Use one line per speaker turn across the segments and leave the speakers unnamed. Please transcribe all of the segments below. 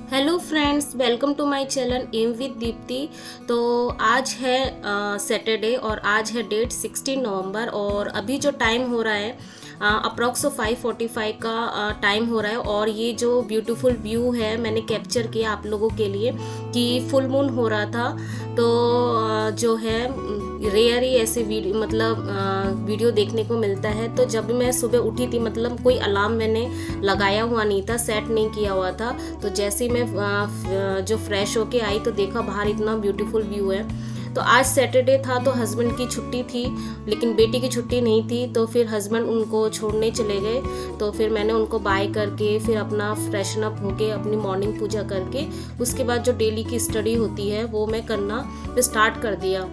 Hello friends, welcome to my channel am with Deepti. तो आज है सैटरडे और आज है डेट 16 नवंबर और अभी जो टाइम हो रहा है अप्रॉक्स 5:45 का टाइम हो रहा है। और ये जो ब्यूटीफुल व्यू है मैंने कैप्चर किया आप लोगों के लिए कि फुल मून हो रहा था। तो जो है रेयर ही ऐसे वीडियो देखने को मिलता है। तो जब मैं सुबह उठी थी, मतलब कोई अलार्म मैंने लगाया हुआ नहीं था, सेट नहीं किया हुआ था, तो जैसे ही मैं जो फ्रेश होके आई तो देखा बाहर इतना ब्यूटीफुल व्यू है। तो आज सैटरडे था तो हस्बैंड की छुट्टी थी, लेकिन बेटी की छुट्टी नहीं थी। तो फिर हस्बैंड उनको छोड़ने चले गए। तो फिर मैंने उनको बाय करके फिर अपना फ्रेशन अप होके अपनी मॉर्निंग पूजा करके उसके बाद जो डेली की स्टडी होती है वो मैं करना स्टार्ट कर दिया।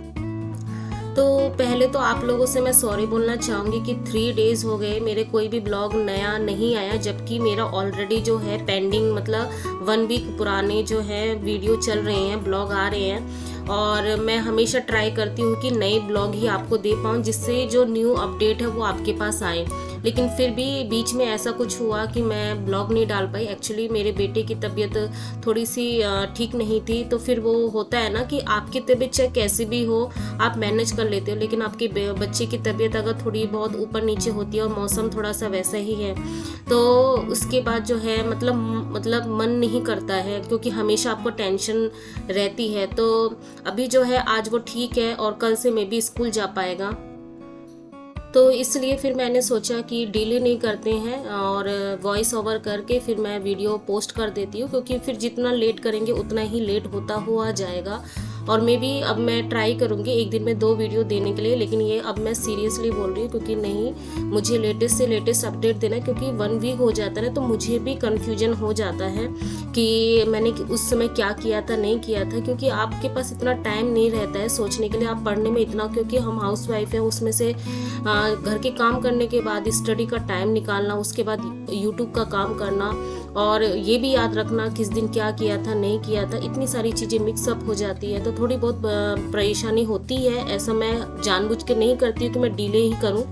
तो पहले तो आप लोगों से मैं सॉरी बोलना चाहूँगी कि 3 डेज़ हो गए मेरे कोई भी ब्लॉग नया नहीं आया, जबकि मेरा ऑलरेडी जो है पेंडिंग मतलब 1 वीक पुराने जो है वीडियो चल रहे हैं, ब्लॉग आ रहे हैं। और मैं हमेशा ट्राई करती हूँ कि नए ब्लॉग ही आपको दे पाऊँ जिससे जो न्यू अपडेट है वो आपके पास आए। लेकिन फिर भी बीच में ऐसा कुछ हुआ कि मैं ब्लॉग नहीं डाल पाई। एक्चुअली मेरे बेटे की तबीयत थोड़ी सी ठीक नहीं थी। तो फिर वो होता है ना कि आपकी तबीयत चाहे कैसी भी हो आप मैनेज कर लेते हो, लेकिन आपके बच्चे की तबीयत अगर थोड़ी बहुत ऊपर नीचे होती है और मौसम थोड़ा सा वैसा ही है तो उसके बाद जो है मतलब मन नहीं करता है, क्योंकि हमेशा आपको टेंशन रहती है। तो अभी जो है आज वो ठीक है और कल से मे बी स्कूल जा पाएगा। तो इसलिए फिर मैंने सोचा कि डिले नहीं करते हैं और वॉइस ओवर करके फिर मैं वीडियो पोस्ट कर देती हूँ, क्योंकि फिर जितना लेट करेंगे उतना ही लेट होता हुआ जाएगा। और मे बी अब मैं ट्राई करूँगी एक दिन में 2 वीडियो देने के लिए, लेकिन ये अब मैं सीरियसली बोल रही हूँ क्योंकि नहीं, मुझे लेटेस्ट से लेटेस्ट अपडेट देना है। क्योंकि 1 वीक हो जाता है तो मुझे भी कन्फ्यूजन हो जाता है कि मैंने उस समय क्या किया था नहीं किया था, क्योंकि आपके पास इतना टाइम नहीं रहता है सोचने के लिए। आप पढ़ने में इतना, क्योंकि हम हाउस वाइफ हैं, उसमें से घर के काम करने के बाद स्टडी का टाइम निकालना, उसके बाद यूट्यूब का काम करना, और ये भी याद रखना किस दिन क्या किया था नहीं किया था, इतनी सारी चीज़ें मिक्सअप हो जाती है। तो थोड़ी बहुत परेशानी होती है। ऐसा मैं जानबूझ के नहीं करती हूँ कि मैं डिले ही करूँ,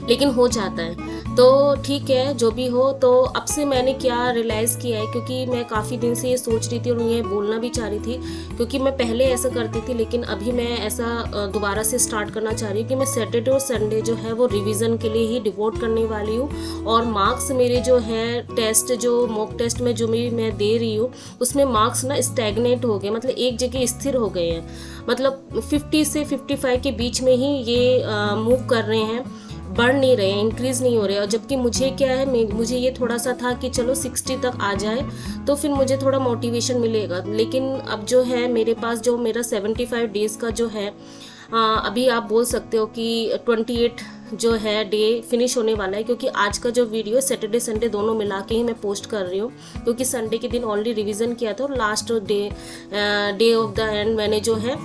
लेकिन हो जाता है। तो ठीक है जो भी हो। तो अब से मैंने क्या रियलाइज़ किया है, क्योंकि मैं काफ़ी दिन से ये सोच रही थी और ये बोलना भी चाह रही थी, क्योंकि मैं पहले ऐसा करती थी लेकिन अभी मैं ऐसा दोबारा से स्टार्ट करना चाह रही हूँ कि मैं सैटरडे और संडे जो है वो रिवीजन के लिए ही डिवोट करने वाली हूँ। और मार्क्स मेरे जो है टेस्ट, जो मॉक टेस्ट में जो मैं दे रही हूँ उसमें मार्क्स ना स्टैग्नेट हो गए, मतलब एक जगह स्थिर हो गए हैं। मतलब 50 से 55 के बीच में ही ये मूव कर रहे हैं, बढ़ नहीं रहे हैं, इंक्रीज नहीं हो रहे हैं। और जबकि मुझे क्या है, मुझे ये थोड़ा सा था कि चलो 60 तक आ जाए तो फिर मुझे थोड़ा मोटिवेशन मिलेगा। लेकिन अब जो है मेरे पास जो मेरा 75 डेज़ का जो है अभी आप बोल सकते हो कि 28 जो है डे फिनिश होने वाला है, क्योंकि आज का जो वीडियो सैटरडे संडे दोनों मिला के ही मैं पोस्ट कर रही हूँ, क्योंकि संडे के दिन ऑलरेडी रिवीजन किया था और last day of the end मैंने जो है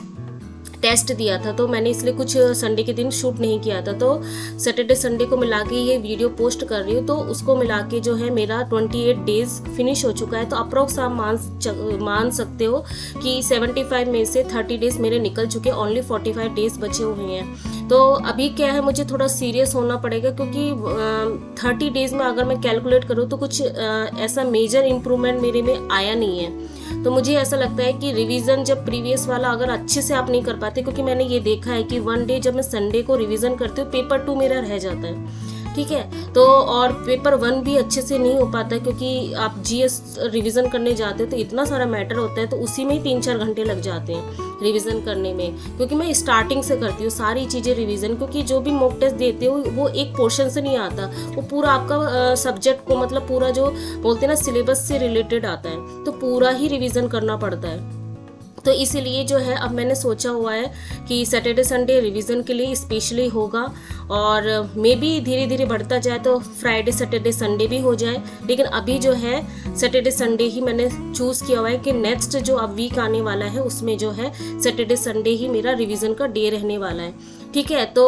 टेस्ट दिया था। तो मैंने इसलिए कुछ संडे के दिन शूट नहीं किया था। तो सैटरडे संडे को मिला के ये वीडियो पोस्ट कर रही हूँ। तो उसको मिला के जो है मेरा 28 डेज फिनिश हो चुका है। तो अप्रोक्स आप मान सकते हो कि 75 में से 30 डेज मेरे निकल चुके, ओनली 45 डेज बचे हुए हैं। तो अभी क्या है, मुझे थोड़ा सीरियस होना पड़ेगा, क्योंकि 30 डेज में अगर मैं कैलकुलेट करूँ तो कुछ ऐसा मेजर इम्प्रूवमेंट मेरे में आया नहीं है। तो मुझे ऐसा लगता है कि रिवीजन जब प्रीवियस वाला अगर अच्छे से आप नहीं कर पाते, क्योंकि मैंने ये देखा है कि 1 डे जब मैं संडे को रिवीजन करती हूँ पेपर 2 मेरा रह जाता है, ठीक है। तो और पेपर 1 भी अच्छे से नहीं हो पाता, क्योंकि आप जीएस रिवीजन करने जाते हो तो इतना सारा मैटर होता है, तो उसी में ही 3-4 घंटे लग जाते हैं रिवीजन करने में। क्योंकि मैं स्टार्टिंग से करती हूँ सारी चीज़ें रिवीजन, क्योंकि जो भी मॉक टेस्ट देते हो वो एक पोर्शन से नहीं आता, वो पूरा आपका सब्जेक्ट को, मतलब पूरा जो बोलते हैं ना सिलेबस से रिलेटेड आता है, तो पूरा ही रिवीजन करना पड़ता है। तो इसीलिए जो है अब मैंने सोचा हुआ है कि सैटरडे संडे रिवीजन के लिए स्पेशली होगा, और मे बी धीरे धीरे बढ़ता जाए तो फ्राइडे सैटरडे संडे भी हो जाए। लेकिन अभी जो है सैटरडे संडे ही मैंने चूज़ किया हुआ है कि नेक्स्ट जो अब वीक आने वाला है उसमें जो है सैटरडे संडे ही मेरा रिवीजन का डे रहने वाला है। ठीक है। तो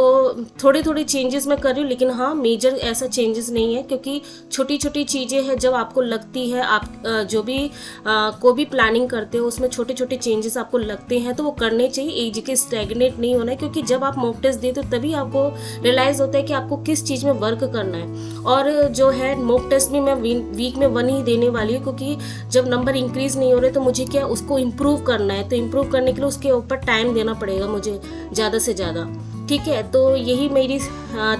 थोड़ी थोड़ी चेंजेस मैं कर रही हूँ, लेकिन हाँ मेजर ऐसा चेंजेस नहीं है, क्योंकि छोटी छोटी चीज़ें हैं जब आपको लगती है, आप जो भी को भी प्लानिंग करते हो उसमें छोटे छोटे चेंजेस आपको लगते हैं तो वो करने चाहिए, एक जगह स्टैग्नेट नहीं होना है। क्योंकि जब आप मॉक टेस्ट देते हो तभी आपको रियलाइज़ होता है कि आपको किस चीज़ में वर्क करना है। और जो है मॉक टेस्ट में मैं वीक में 1 ही देने वाली हूँ, क्योंकि जब नंबर इंक्रीज नहीं हो रहे तो मुझे क्या उसको इम्प्रूव करना है, तो इम्प्रूव करने के लिए उसके ऊपर टाइम देना पड़ेगा मुझे ज़्यादा से ज़्यादा। ठीक है, तो यही मेरी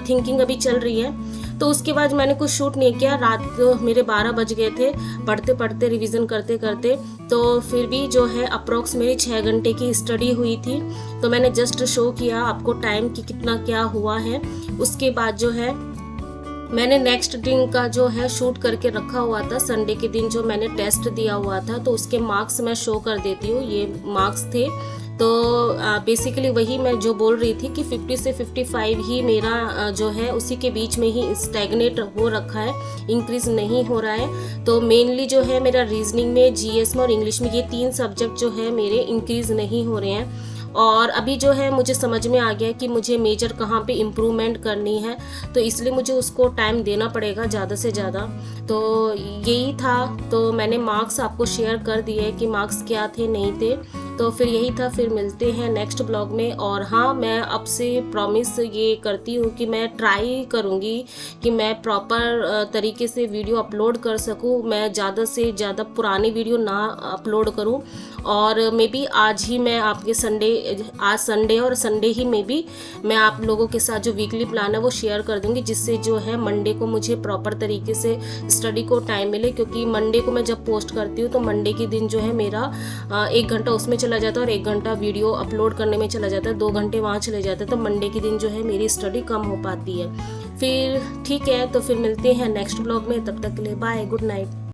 थिंकिंग अभी चल रही है। तो उसके बाद मैंने कुछ शूट नहीं किया, रात को मेरे 12 बज गए थे पढ़ते पढ़ते रिवीजन करते करते। तो फिर भी जो है अप्रोक्स मेरी 6 घंटे की स्टडी हुई थी। तो मैंने जस्ट शो किया आपको टाइम की कितना क्या हुआ है। उसके बाद जो है मैंने नेक्स्ट दिन का जो है शूट करके रखा हुआ था, संडे के दिन जो मैंने टेस्ट दिया हुआ था, तो उसके मार्क्स मैं शो कर देती हूँ। ये मार्क्स थे। तो बेसिकली वही मैं जो बोल रही थी कि 50 से 55 ही मेरा जो है उसी के बीच में ही स्टैग्नेट हो रखा है, इंक्रीज नहीं हो रहा है। तो मेनली जो है मेरा रीजनिंग में, जीएस में और इंग्लिश में, ये 3 सब्जेक्ट जो है मेरे इंक्रीज नहीं हो रहे हैं। और अभी जो है मुझे समझ में आ गया कि मुझे मेजर कहाँ पे इम्प्रूवमेंट करनी है, तो इसलिए मुझे उसको टाइम देना पड़ेगा ज़्यादा से ज़्यादा। तो यही था। तो मैंने मार्क्स आपको शेयर कर दिए कि मार्क्स क्या थे नहीं थे। तो फिर यही था, फिर मिलते हैं नेक्स्ट ब्लॉग में। और हाँ, मैं अब से प्रॉमिस ये करती हूँ कि मैं ट्राई करूँगी कि मैं प्रॉपर तरीके से वीडियो अपलोड कर सकूँ, मैं ज़्यादा से ज़्यादा पुरानी वीडियो ना अपलोड करूँ। और मे बी आज ही मैं आपके आज संडे और संडे ही मे बी मैं आप लोगों के साथ जो वीकली प्लान है वो शेयर कर दूँगी, जिससे जो है मंडे को मुझे प्रॉपर तरीके से स्टडी को टाइम मिले। क्योंकि मंडे को मैं जब पोस्ट करती हूँ तो मंडे के दिन जो है मेरा 1 घंटा उसमें चला जाता है और 1 घंटा वीडियो अपलोड करने में चला जाता है, 2 घंटे वहाँ चले जाते हैं। तो मंडे के दिन जो है मेरी स्टडी कम हो पाती है। फिर ठीक है, तो फिर मिलते हैं नेक्स्ट ब्लॉग में। तब तक के लिए बाय, गुड नाइट।